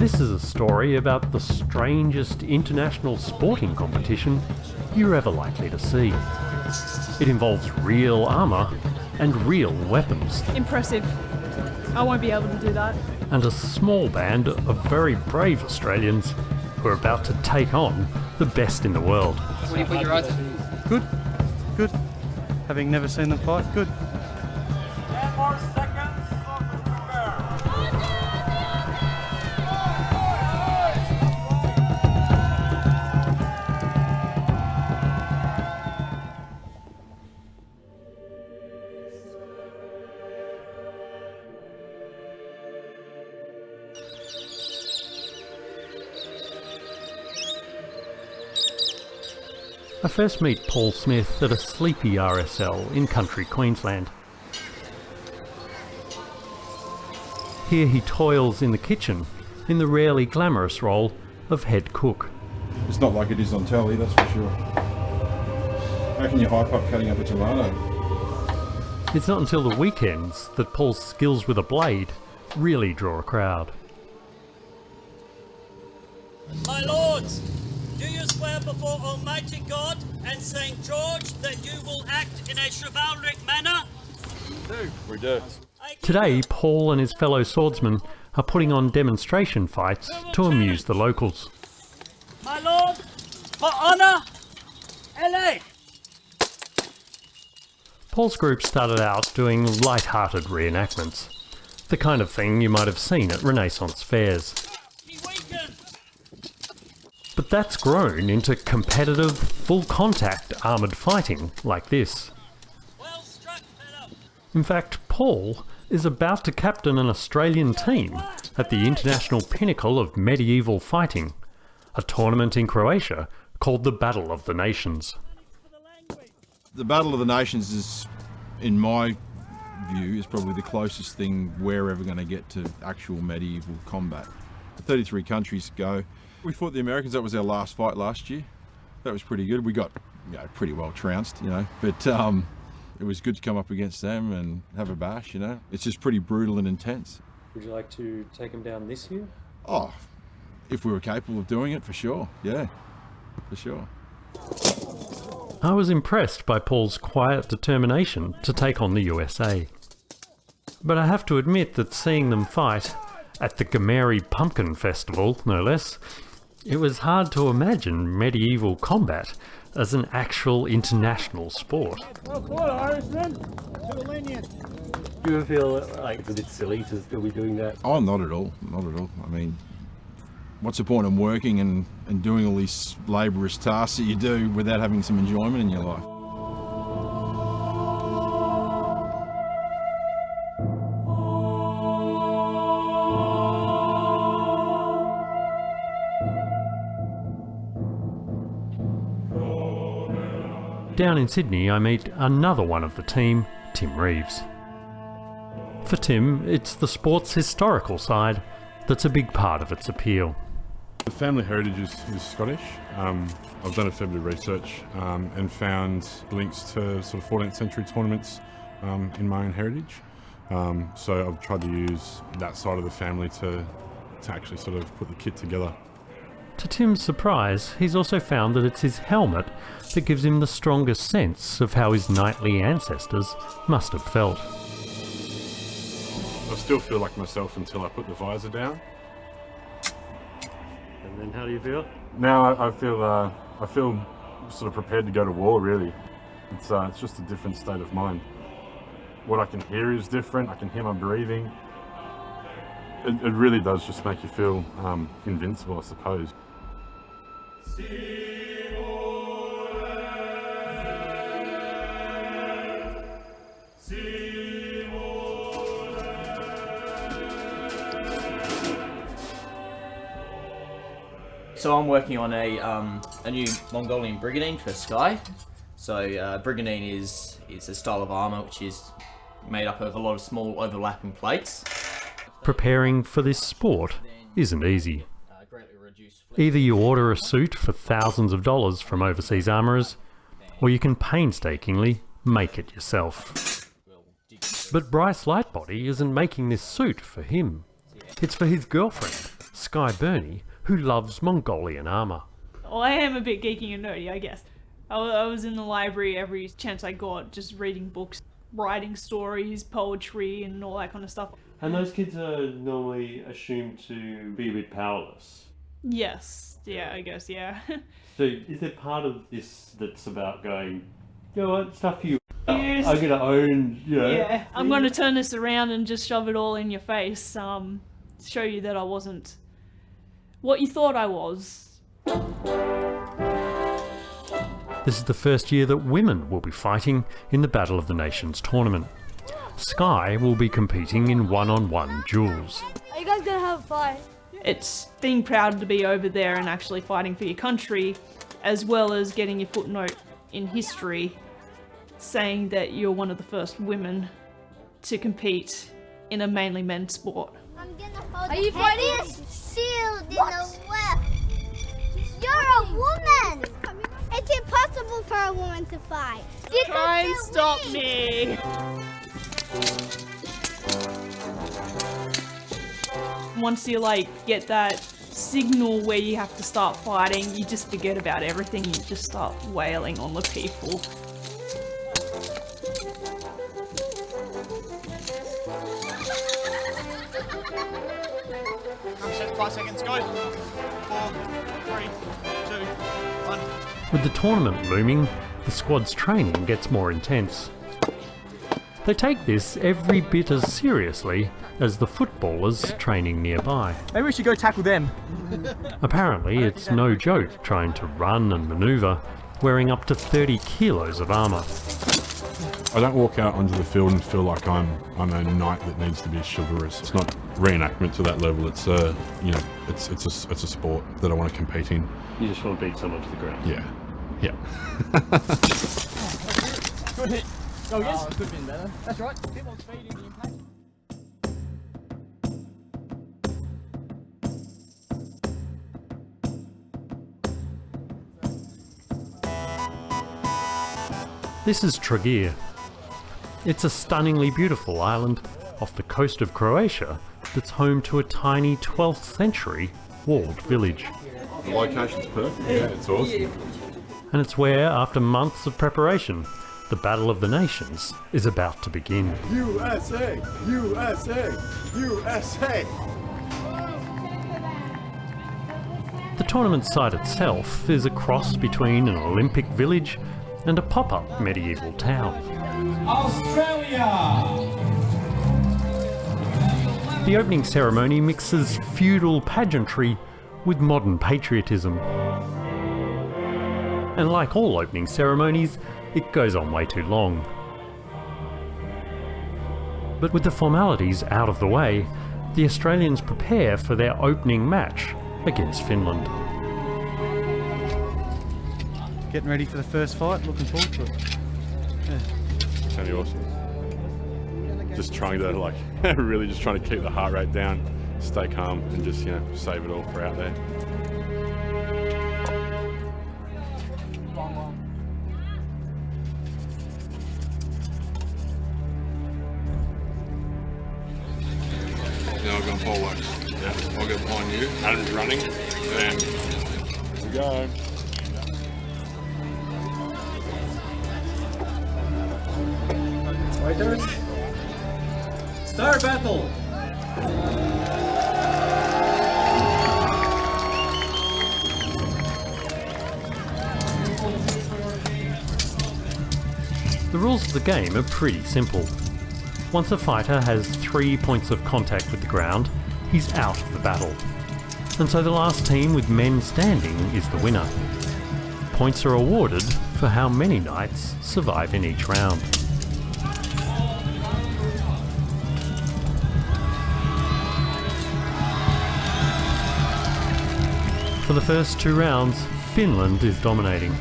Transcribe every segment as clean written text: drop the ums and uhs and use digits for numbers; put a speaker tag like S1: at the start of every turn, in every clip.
S1: This is a story about the strangest international sporting competition you're ever likely to see. It involves real armour and real weapons.
S2: Impressive. I won't be able to do that.
S1: And a small band of very brave Australians who are about to take on the best in the world.
S3: What do you put your odds?
S4: Good. Good. Having never seen them fight, good.
S5: 10 more seconds of prepare.
S1: I first meet Paul Smith at a sleepy RSL in country Queensland. Here he toils in the kitchen in the rarely glamorous role of head cook.
S6: It's not like it is on telly, that's for sure. How can you hype up cutting up a tomato?
S1: It's not until the weekends that Paul's skills with a blade really draw a crowd.
S7: My lords, do you swear before Almighty God and St. George that you will act in a chivalric manner?
S6: We do.
S1: Today, Paul and his fellow swordsmen are putting on demonstration fights to amuse the locals.
S7: My lord, for honour, LA!
S1: Paul's group started out doing light-hearted reenactments, the kind of thing you might have seen at Renaissance fairs. But that's grown into competitive, full-contact armoured fighting like this.
S7: Well struck, fellow.
S1: In fact, Paul is about to captain an Australian team at the international pinnacle of medieval fighting, a tournament in Croatia called the Battle of the Nations.
S6: The Battle of the Nations is, in my view, is probably the closest thing we're ever going to get to actual medieval combat. 33 countries go. We fought the Americans. That was our last fight last year. That was pretty good. We got, pretty well trounced, but it was good to come up against them and have a bash, It's just pretty brutal and intense.
S8: Would you like to take them down this year?
S6: Oh, if we were capable of doing it, for sure. Yeah, for sure.
S1: I was impressed by Paul's quiet determination to take on the USA. But I have to admit that seeing them fight, at the Gameri Pumpkin Festival, no less, it was hard to imagine medieval combat as an actual international sport.
S5: Well fought, Irishman. Too lenient.
S8: Do you ever feel like it's a bit silly to still be doing that?
S6: Oh, not at all. Not at all. I mean, what's the point in working and doing all these laborious tasks that you do without having some enjoyment in your life?
S1: Down in Sydney, I meet another one of the team, Tim Reeves. For Tim, it's the sport's historical side that's a big part of its appeal.
S9: The family heritage is Scottish. I've done a fair bit of research and found links to sort of 14th century tournaments in my own heritage. So I've tried to use that side of the family to actually sort of put the kit together.
S1: To Tim's surprise, he's also found that it's his helmet that gives him the strongest sense of how his knightly ancestors must have felt.
S9: I still feel like myself until I put the visor down.
S8: And then how do you feel?
S9: Now I feel sort of prepared to go to war, really. It's just a different state of mind. What I can hear is different. I can hear my breathing. It really does just make you feel invincible, I suppose.
S3: So I'm working on a new Mongolian brigandine for Sky. So brigandine is a style of armour which is made up of a lot of small overlapping plates.
S1: Preparing for this sport isn't easy. Either you order a suit for thousands of dollars from overseas armourers, or you can painstakingly make it yourself. But Bryce Lightbody isn't making this suit for him. It's for his girlfriend, Sky Burney, who loves Mongolian armour.
S2: Well, I am a bit geeky and nerdy, I guess. I was in the library every chance I got, just reading books, writing stories, poetry, and all that kind of stuff.
S10: And those kids are normally assumed to be a bit powerless.
S2: Yes, yeah, I guess, yeah.
S10: So is there part of this that's about going, you know what, stuff you,
S2: Yes.
S10: I'm gonna own, you know.
S2: Yeah, I'm going to turn this around and just shove it all in your face, show you that I wasn't what you thought I was.
S1: This is the first year that women will be fighting in the Battle of the Nations tournament. Sky will be competing in one-on-one duels.
S11: Are you guys gonna have a fight?
S2: It's being proud to be over there and actually fighting for your country, as well as getting your footnote in history saying that you're one of the first women to compete in a mainly men's sport.
S11: Are you fighting? Shield in the left. You're a woman. It's impossible for a woman to fight. You
S2: Try
S11: can
S2: and
S11: still
S2: stop
S11: win.
S2: me! Once you get that signal where you have to start fighting, you just forget about everything, you just start wailing on the people.
S4: Set, 5 seconds, go. 4, 3, 2, 1.
S1: With the tournament looming, the squad's training gets more intense. They take this every bit as seriously as the footballers training nearby.
S3: Maybe we should go tackle them.
S1: Apparently, it's no joke trying to run and manoeuvre, wearing up to 30 kilos of armour.
S9: I don't walk out onto the field and feel like I'm a knight that needs to be chivalrous. It's not reenactment to that level. It's it's a sport that I want to compete in.
S10: You just want to beat someone to the ground.
S9: Yeah, yeah.
S3: Good hit. Go again. Oh, it could have been better. That's right. Bit more speed in the impact.
S1: This is Trogir. It's a stunningly beautiful island off the coast of Croatia that's home to a tiny 12th century walled village.
S9: The location's perfect. Yeah, it's awesome.
S1: And it's where, after months of preparation, the Battle of the Nations is about to begin.
S5: USA! USA! USA!
S1: The tournament site itself is a cross between an Olympic village and a pop-up medieval town.
S5: Australia!
S1: The opening ceremony mixes feudal pageantry with modern patriotism. And like all opening ceremonies, it goes on way too long. But with the formalities out of the way, the Australians prepare for their opening match against Finland.
S4: Getting ready for the first fight, looking forward to it. Yeah.
S9: It's gonna be awesome. Just trying to really just trying to keep the heart rate down, stay calm, and just save it all for out there. Now I've got forward. Yeah, I'll get behind you. Adam's running, and here we go.
S3: Fighters, start battle!
S1: The rules of the game are pretty simple. Once a fighter has 3 points of contact with the ground, he's out of the battle. And so the last team with men standing is the winner. Points are awarded for how many knights survive in each round. For the first 2 rounds, Finland is dominating.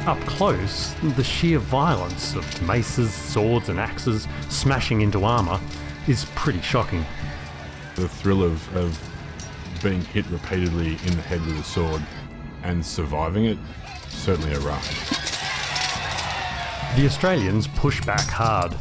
S1: Up close, the sheer violence of maces, swords and axes smashing into armour is pretty shocking.
S9: The thrill of being hit repeatedly in the head with a sword and surviving it, certainly a rush.
S1: The Australians push back hard,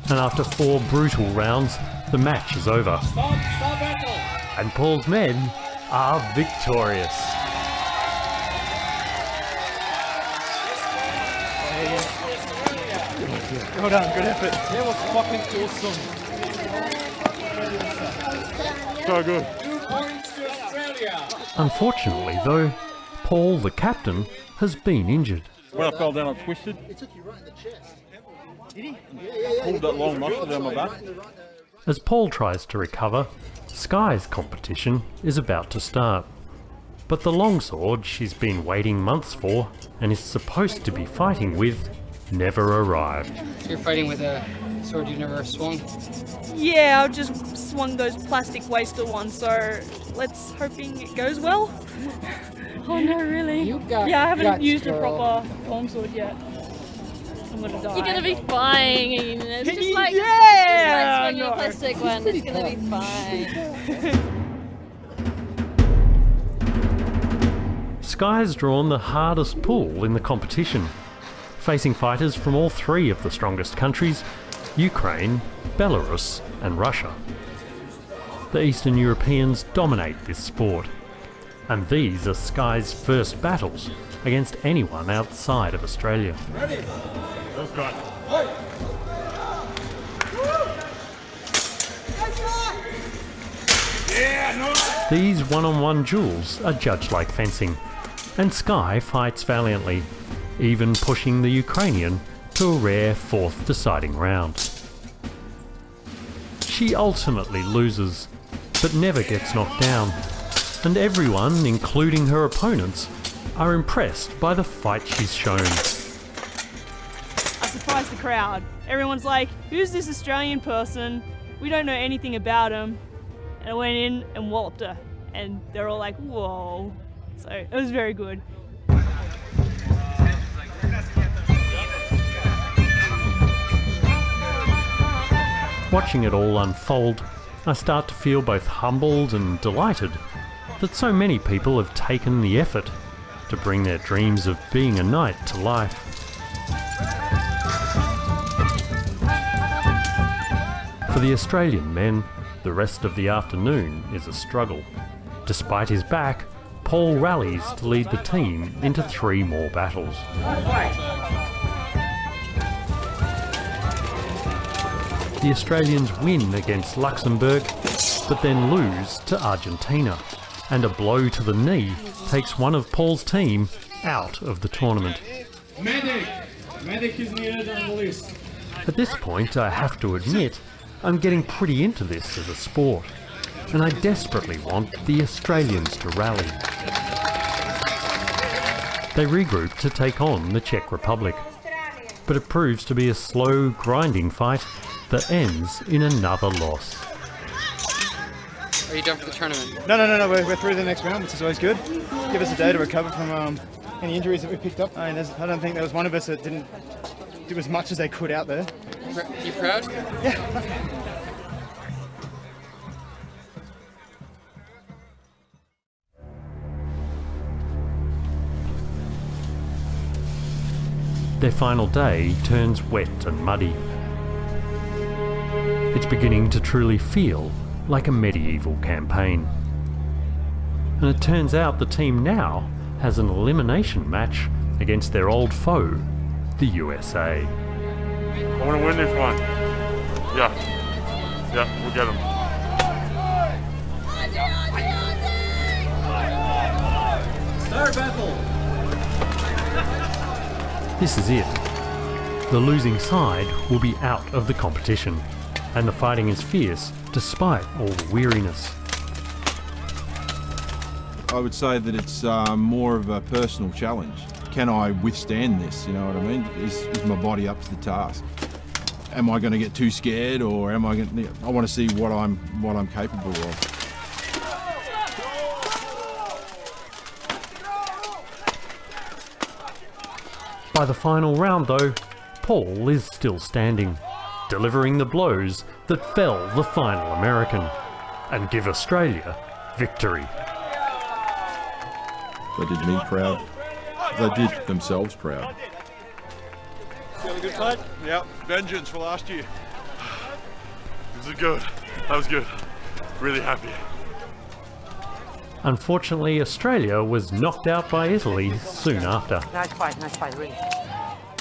S1: and after 4 brutal rounds, the match is over. And Paul's men are victorious.
S5: Well done, good effort. That was fucking awesome.
S9: So good.
S1: Unfortunately though, Paul, the captain, has been injured.
S12: When I fell down, I twisted.
S5: It took you right in the chest. Did he?
S12: Pulled that long muscle down my back.
S1: As Paul tries to recover, Sky's competition is about to start. But the longsword she's been waiting months for and is supposed to be fighting with never arrived.
S13: So you're fighting with a sword you've never swung?
S2: Yeah, I've just swung those plastic waster ones, so let's hoping it goes well. Oh no, really? Yeah, I haven't used a proper longsword yet. I'm gonna die.
S14: You're gonna be fine. It's just like,
S2: yeah,
S14: swinging a plastic one. It's gonna be fine.
S1: Sky's drawn the hardest pool in the competition, facing fighters from all 3 of the strongest countries: Ukraine, Belarus and Russia. The Eastern Europeans dominate this sport, and these are Sky's first battles against anyone outside of Australia.
S12: Ready? Let's go.
S1: These one-on-one duels are judged like fencing, and Sky fights valiantly, even pushing the Ukrainian to a rare 4th deciding round. She ultimately loses, but never gets knocked down, and everyone, including her opponents, are impressed by the fight she's shown.
S2: I surprised the crowd. Everyone's like, who's this Australian person? We don't know anything about him. And I went in and walloped her, and they're all like, whoa. So it was very good.
S1: Watching it all unfold, I start to feel both humbled and delighted that so many people have taken the effort to bring their dreams of being a knight to life. For the Australian men, the rest of the afternoon is a struggle. Despite his back, Paul rallies to lead the team into 3 more battles. The Australians win against Luxembourg, but then lose to Argentina, and a blow to the knee takes one of Paul's team out of the tournament.
S15: Medic! Medic is needed on the list.
S1: At this point, I have to admit, I'm getting pretty into this as a sport, and I desperately want the Australians to rally. They regroup to take on the Czech Republic, but it proves to be a slow, grinding fight that ends in another loss.
S13: Are you done for the tournament?
S5: No, we're through to the next round, which is always good. Give us a day to recover from any injuries that we picked up. I don't think there was one of us that didn't do as much as they could out there.
S13: You proud?
S5: Yeah.
S1: Their final day turns wet and muddy. It's beginning to truly feel like a medieval campaign. And it turns out the team now has an elimination match against their old foe, the USA.
S12: I want to win this one. Yeah, we'll get him.
S7: Start battle!
S1: This is it. The losing side will be out of the competition, and the fighting is fierce despite all the weariness.
S6: I would say that it's more of a personal challenge. Can I withstand this, you know what I mean? Is my body up to the task? Am I going to get too scared, or am I going to... I want to see what I'm capable of.
S1: By the final round though, Paul is still standing, delivering the blows that fell the final American, and give Australia victory.
S6: They did me proud. They did themselves proud.
S4: You have a good fight? Yep, vengeance for last year. This is good. That was good. Really happy.
S1: Unfortunately, Australia was knocked out by Italy soon after.
S16: Nice fight, really.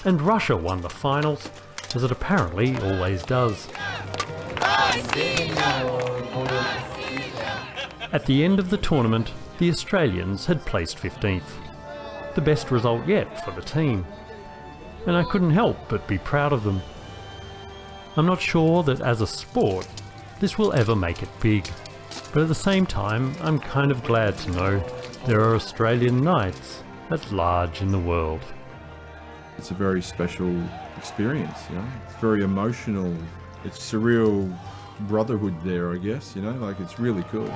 S1: And Russia won the finals, as it apparently always does. At the end of the tournament, the Australians had placed 15th. The best result yet for the team. And I couldn't help but be proud of them. I'm not sure that as a sport, this will ever make it big. But at the same time, I'm kind of glad to know there are Australian knights at large in the world.
S6: It's a very special experience, you know. It's very emotional. It's surreal brotherhood there, I guess, you know, like it's really cool.